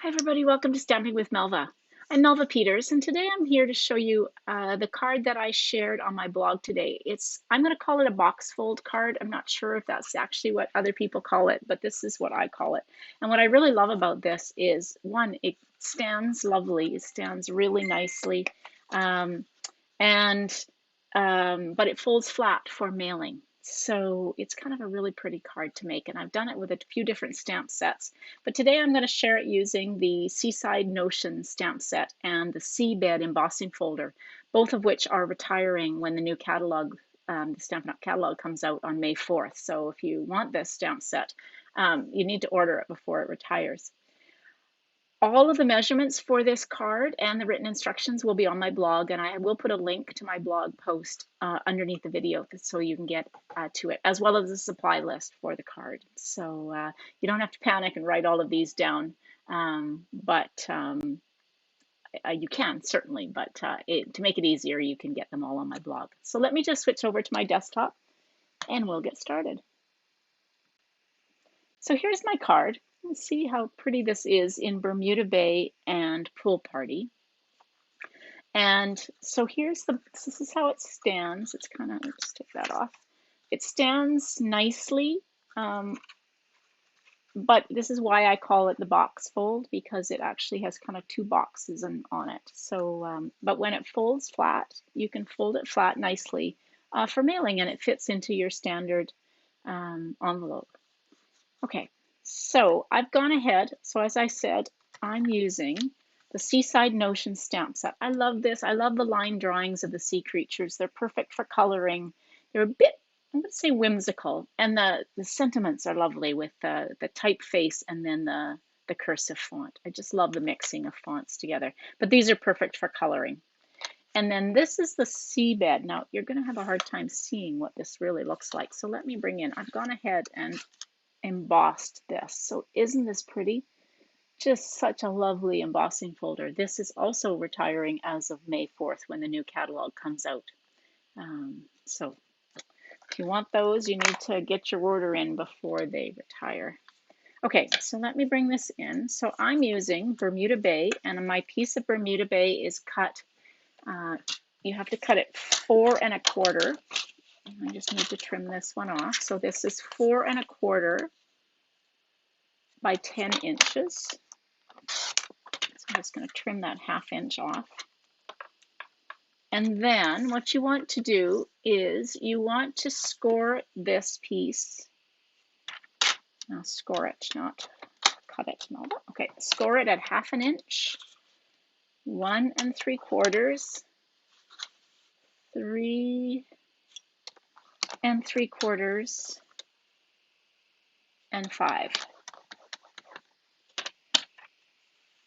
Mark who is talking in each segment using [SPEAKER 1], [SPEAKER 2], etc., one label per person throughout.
[SPEAKER 1] Hi everybody, welcome to Stamping with Melva. I'm Melva Peters, and today I'm here to show you the card that I shared on my blog today. I'm going to call it a box fold card. I'm not sure if that's actually what other people call it, but this is what I call it. And what I really love about this is, one, it stands lovely. It stands really nicely, um, but it folds flat for mailing. So it's kind of a really pretty card to make, and I've done it with a few different stamp sets. But today I'm going to share it using the Seaside Notion stamp set and the Seabed embossing folder, both of which are retiring when the new catalog, the Stampin' Up! Catalog comes out on May 4th. So if you want this stamp set, you need to order it before it retires. All of the measurements for this card and the written instructions will be on my blog, and I will put a link to my blog post underneath the video so you can get to it, as well as a supply list for the card. So you don't have to panic and write all of these down, but you can certainly, but to make it easier, you can get them all on my blog. So let me just switch over to my desktop and we'll get started. So here's my card. Let's see how pretty this is in Bermuda Bay and Pool Party. And so this is how it stands. It's kind of, let's take that off. It stands nicely, but this is why I call it the box fold, because it actually has kind of two boxes on it. So, but when it folds flat, you can fold it flat nicely for mailing, and it fits into your standard envelope. Okay, so I've gone ahead. So as I said, I'm using the Seaside Notion stamp set. I love this. I love the line drawings of the sea creatures. They're perfect for coloring. They're a bit, I'm going to say, whimsical. And the sentiments are lovely with the typeface and then the cursive font. I just love the mixing of fonts together. But these are perfect for coloring. And then this is the Seabed. Now, you're going to have a hard time seeing what this really looks like. So let me bring in, I've gone ahead and embossed this. So isn't this pretty? Just such a lovely embossing folder. This is also retiring as of May 4th when the new catalog comes out. So if you want those, you need to get your order in before they retire. Okay, so let me bring this in. So I'm using Bermuda Bay, and my piece of Bermuda Bay is cut. You have to cut it 4 1/4. I just need to trim this one off. So this is 4 1/4 by 10 inches. So I'm just going to trim that 1/2 inch off. And then what you want to do is you want to score this piece. Now score it, not cut it. No. Okay, score it at 1/2 inch, 1 3/4, 3 3/4, and 5.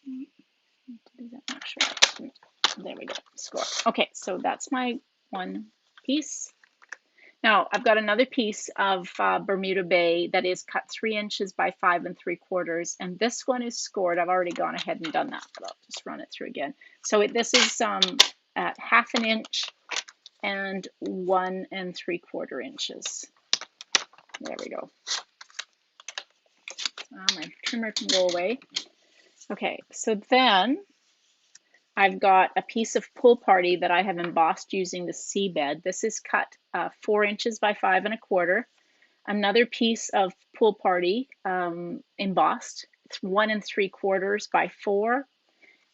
[SPEAKER 1] Make sure. There we go. Score. Okay, so that's my one piece. Now I've got another piece of Bermuda Bay that is cut 3 inches by 5 3/4, and this one is scored. I've already gone ahead and done that, but I'll just run it through again. So this is at 1/2 inch and 1 3/4 inches. There we go. My trimmer can go away. Okay, so then I've got a piece of Pool Party that I have embossed using the Seabed. This is cut 4 inches by 5 1/4. Another piece of Pool Party embossed. It's 1 3/4 by 4.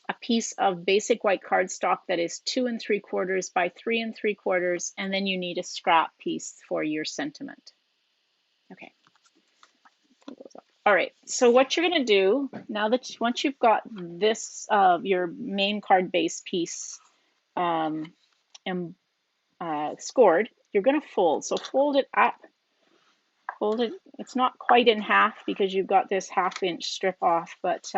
[SPEAKER 1] A piece of basic white cardstock that is 2 3/4 by 3 3/4, and then you need a scrap piece for your sentiment. Okay. All right, so what you're going to do now that once you've got this, your main card base piece scored, you're going to fold. So fold it up, fold it. It's not quite in half because you've got this 1/2 inch strip off, but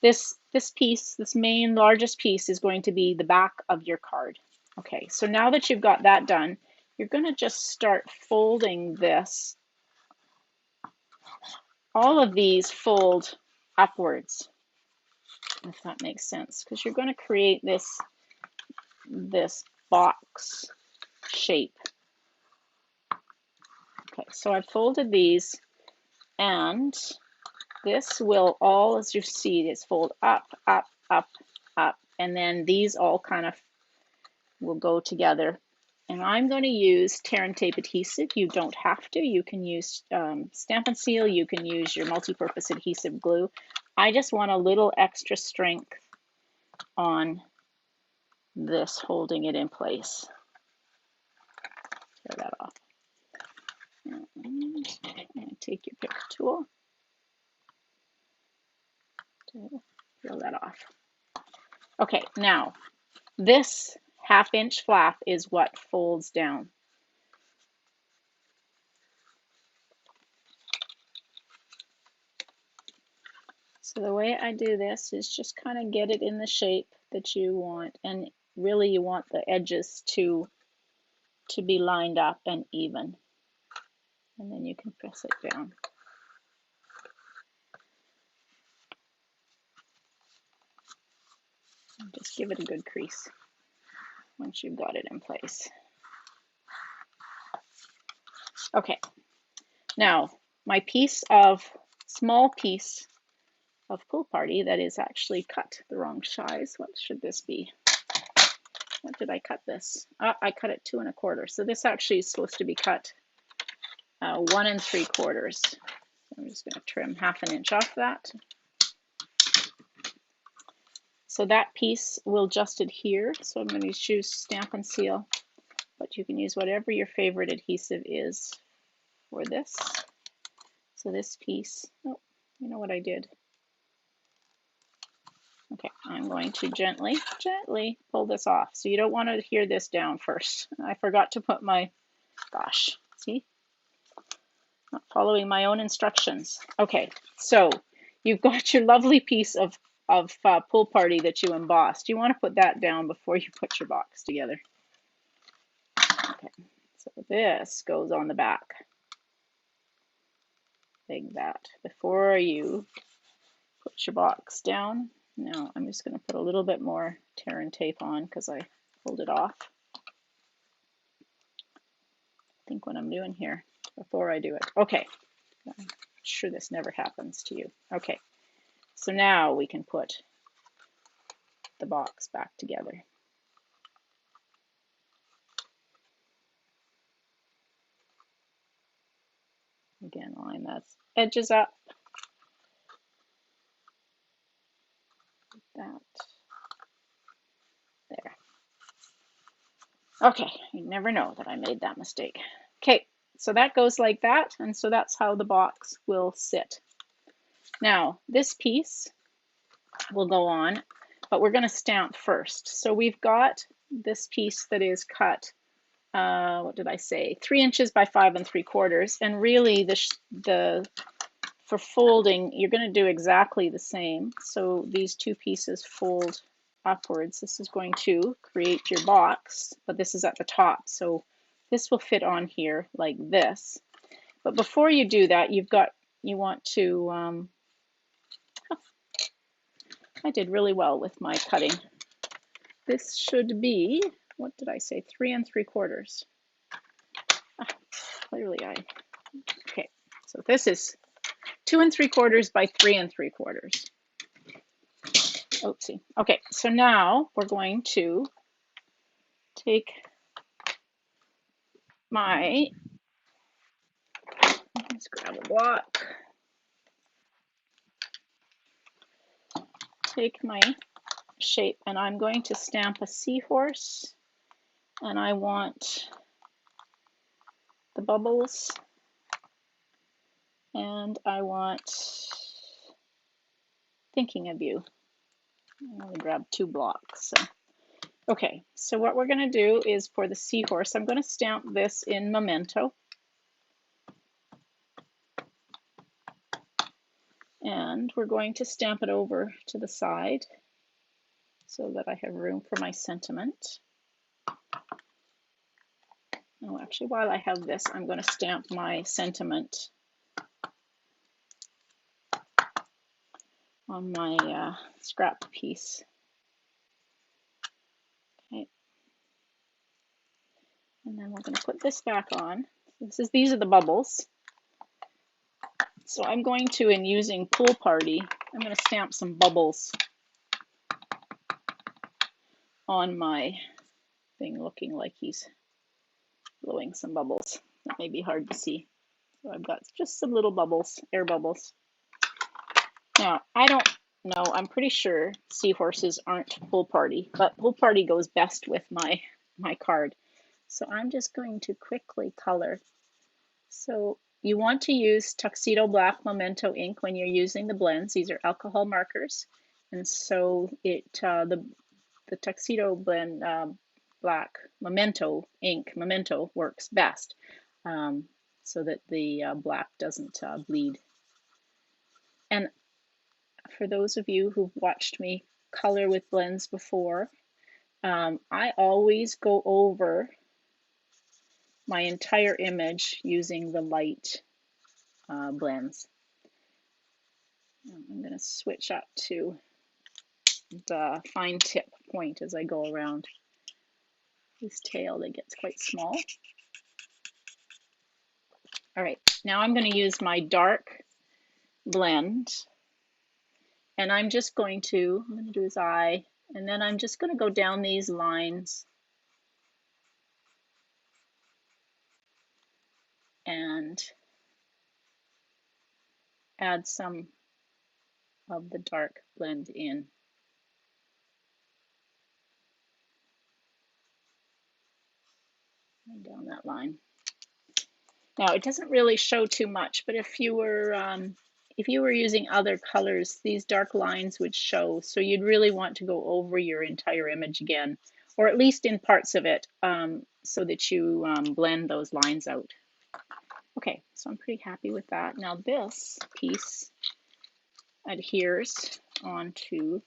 [SPEAKER 1] this piece, this main largest piece, is going to be the back of your card. Okay, so now that you've got that done, you're going to just start folding this. All of these fold upwards, if that makes sense, because you're going to create this box shape. Okay, so I've folded these, and this will all, as you see, is fold up, up, up, up, and then these all kind of will go together. And I'm going to use tear and tape adhesive. You don't have to. You can use Stampin' Seal. You can use your multi-purpose adhesive glue. I just want a little extra strength on this, holding it in place. Tear that off. And take your pick tool to peel that off. Okay, now this 1/2 inch flap is what folds down. So the way I do this is just kind of get it in the shape that you want, and really you want the edges to be lined up and even, and then you can press it down. And just give it a good crease once you've got it in place. Okay, now my small piece of Pool Party that is actually cut the wrong size. What should this be? What did I cut this? I cut it 2 1/4. So this actually is supposed to be cut 1 3/4. So I'm just going to trim 1/2 inch off that. So that piece will just adhere. So I'm going to use Stampin' Seal, but you can use whatever your favorite adhesive is for this. So this piece, oh, you know what I did? Okay, I'm going to gently pull this off. So you don't want to adhere this down first. I forgot to put my, gosh, see? Not following my own instructions. Okay, so you've got your lovely piece of Pool Party that you embossed. You want to put that down before you put your box together. Okay, so this goes on the back. Like that. Before you put your box down. Now I'm just going to put a little bit more tear and tape on because I pulled it off. Think what I'm doing here before I do it. Okay, I'm sure this never happens to you. Okay, so now we can put the box back together. Again, line those edges up. Like that. There. Okay, you never know that I made that mistake. Okay, so that goes like that, and so that's how the box will sit. Now, this piece will go on, but we're going to stamp first. So we've got this piece that is cut, what did I say, 3 inches by 5 3/4, and really for folding, you're going to do exactly the same. So these two pieces fold upwards. This is going to create your box, but this is at the top. So this will fit on here like this. But before you do that, you want to, I did really well with my cutting. This should be, what did I say, 3 3/4. Clearly okay, so this is 2 3/4 by 3 3/4. Oopsie. Okay, so now we're going to take let's grab a block, take my shape, and I'm going to stamp a seahorse, and I want the bubbles, and I want thinking of you. I'm going to grab 2 blocks. So. Okay, so what we're going to do is for the seahorse, I'm going to stamp this in Memento. And we're going to stamp it over to the side so that I have room for my sentiment. Oh, actually, while I have this, I'm going to stamp my sentiment on my scrap piece. Okay. And then we're going to put this back on. These are the bubbles. So I'm going to, in using Pool Party, I'm going to stamp some bubbles on my thing, looking like he's blowing some bubbles. That may be hard to see. So I've got just some little bubbles, air bubbles. Now, I don't know, I'm pretty sure seahorses aren't Pool Party, but Pool Party goes best with my card. So I'm just going to quickly color. So you want to use Tuxedo Black Memento ink when you're using the blends. These are alcohol markers. And so the Tuxedo blend black Memento ink, Memento works best, so that the black doesn't bleed. And for those of you who've watched me color with blends before, I always go over my entire image using the light blends. I'm going to switch up to the fine tip point as I go around his tail that gets quite small. All right, now I'm going to use my dark blend, and I'm going to do his eye, and then I'm just going to go down these lines and add some of the dark blend in. And down that line. Now it doesn't really show too much, but if you were using other colors, these dark lines would show. So you'd really want to go over your entire image again, or at least in parts of it, so that you blend those lines out. Okay, so I'm pretty happy with that. Now this piece adheres onto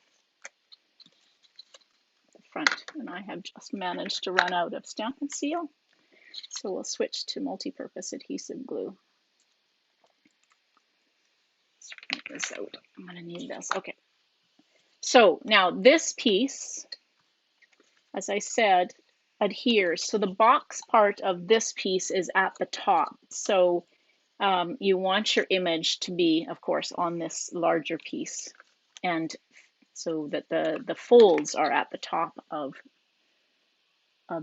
[SPEAKER 1] the front, and I have just managed to run out of Stampin' Seal. So we'll switch to multi-purpose adhesive glue. Let's print this out. I'm going to need this. Okay. So now this piece, as I said, adheres. So the box part of this piece is at the top. So you want your image to be, of course, on this larger piece, and so that the folds are at the top of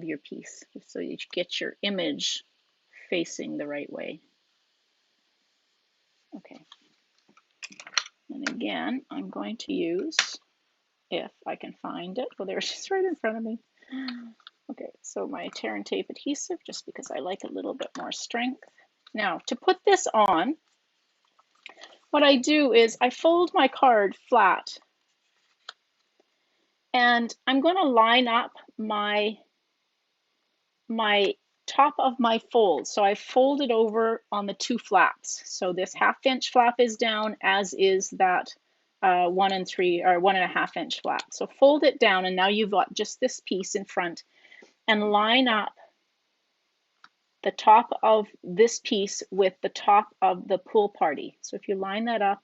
[SPEAKER 1] your piece, so you get your image facing the right way. Okay. And again, I'm going to use, if I can find it, well, there's just right in front of me. Okay, so my tear and tape adhesive, just because I like a little bit more strength. Now, to put this on, what I do is I fold my card flat, and I'm going to line up my top of my fold. So I fold it over on the two flaps. So this 1/2 inch flap is down, as is that 1 1.5 inch flap. So fold it down, and now you've got just this piece in front, and line up the top of this piece with the top of the Pool Party. So if you line that up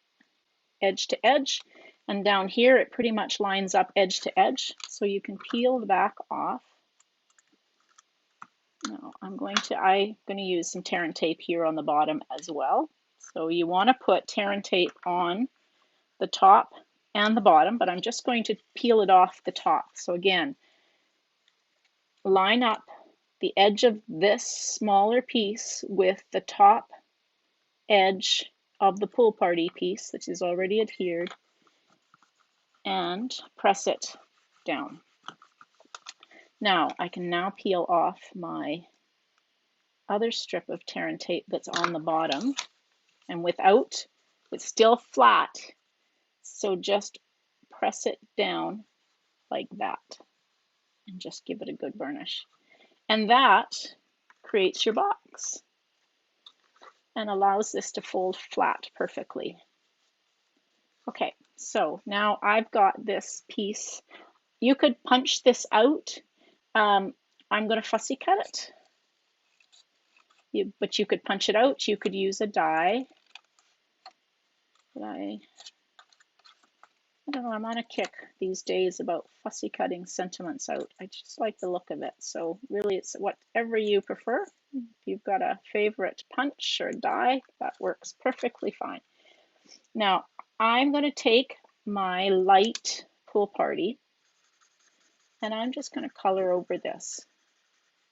[SPEAKER 1] edge to edge, and down here it pretty much lines up edge to edge, so you can peel the back off. Now I'm going to use some tear and tape here on the bottom as well. So you want to put tear and tape on the top and the bottom, but I'm just going to peel it off the top. So again, line up the edge of this smaller piece with the top edge of the Pool Party piece, which is already adhered, and press it down. Now I can now peel off my other strip of tear and tape that's on the bottom, and it's still flat, so just press it down like that and just give it a good burnish. And that creates your box and allows this to fold flat perfectly. Okay, so now I've got this piece. You could punch this out. I'm going to fussy cut it. But you could punch it out. You could use a die. But I don't know, I'm on a kick these days about fussy cutting sentiments out. I just like the look of it. So really, it's whatever you prefer. If you've got a favorite punch or die, that works perfectly fine. Now, I'm going to take my light Pool Party and I'm just going to color over this.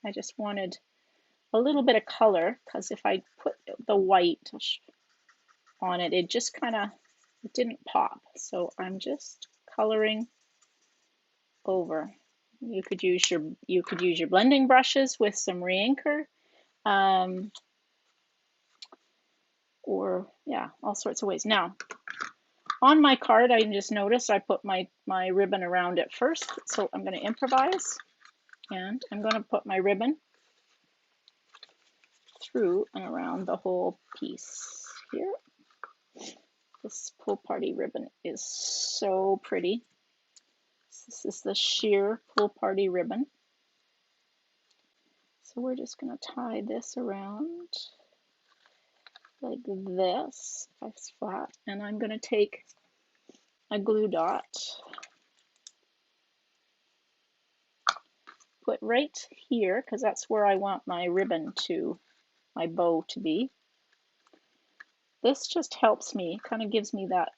[SPEAKER 1] I just wanted a little bit of color because if I put the white on it, it just kind of, it didn't pop. So I'm just coloring over. You could use your blending brushes with some re-inker, or yeah, all sorts of ways. Now, on my card, I just noticed I put my ribbon around it first, so I'm going to improvise, and I'm going to put my ribbon through and around the whole piece here. This Pool Party ribbon is so pretty. This is the sheer Pool Party ribbon. So we're just going to tie this around like this, if it's flat, and I'm going to take a glue dot, put right here, because that's where I want my ribbon to, my bow to be. This just helps me, kind of gives me that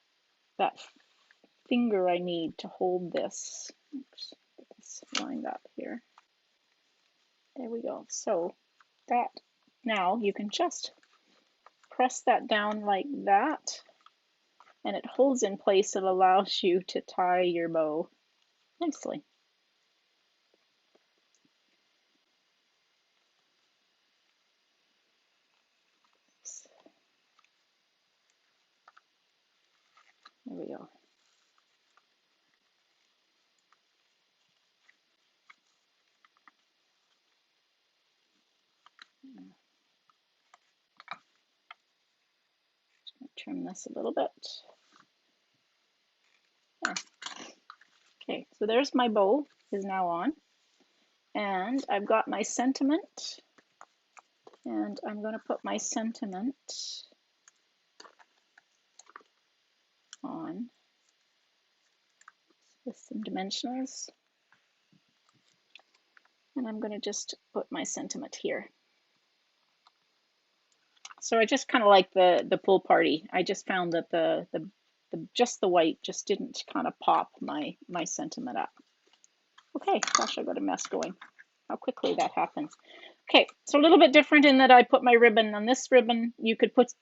[SPEAKER 1] finger I need to hold this. Oops, get this lined up here. There we go. So that, now you can just press that down like that, and it holds in place. It allows you to tie your bow nicely. There we go. Trim this a little bit. There. Okay, so there's my bow is now on, and I've got my sentiment, and I'm going to put my sentiment on with some dimensionals, and I'm going to just put my sentiment here. So I just kind of like the Pool Party. I just found that just the white just didn't kind of pop my sentiment up. Okay, gosh, I got a mess going. How quickly that happens. Okay, so a little bit different in that I put my ribbon on this ribbon. You could put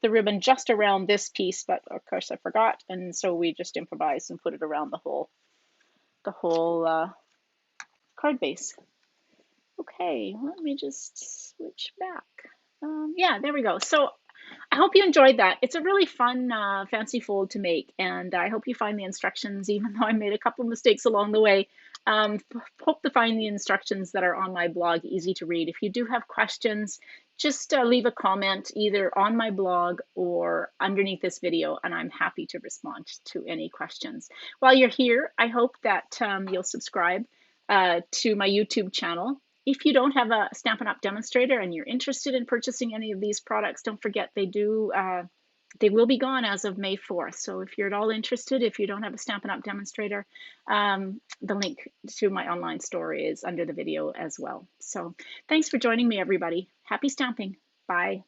[SPEAKER 1] the ribbon just around this piece, but of course I forgot, and so we just improvised and put it around the whole card base. Okay, let me just switch back. Yeah, there we go. So I hope you enjoyed that. It's a really fun fancy fold to make, and I hope you find the instructions, even though I made a couple of mistakes along the way. Hope to find the instructions that are on my blog easy to read. If you do have questions, just leave a comment either on my blog or underneath this video, and I'm happy to respond to any questions. While you're here, I hope that you'll subscribe to my YouTube channel. If you don't have a Stampin' Up! Demonstrator and you're interested in purchasing any of these products, don't forget they will be gone as of May 4th. So if you're at all interested, if you don't have a Stampin' Up! Demonstrator, the link to my online store is under the video as well. So thanks for joining me, everybody. Happy stamping. Bye.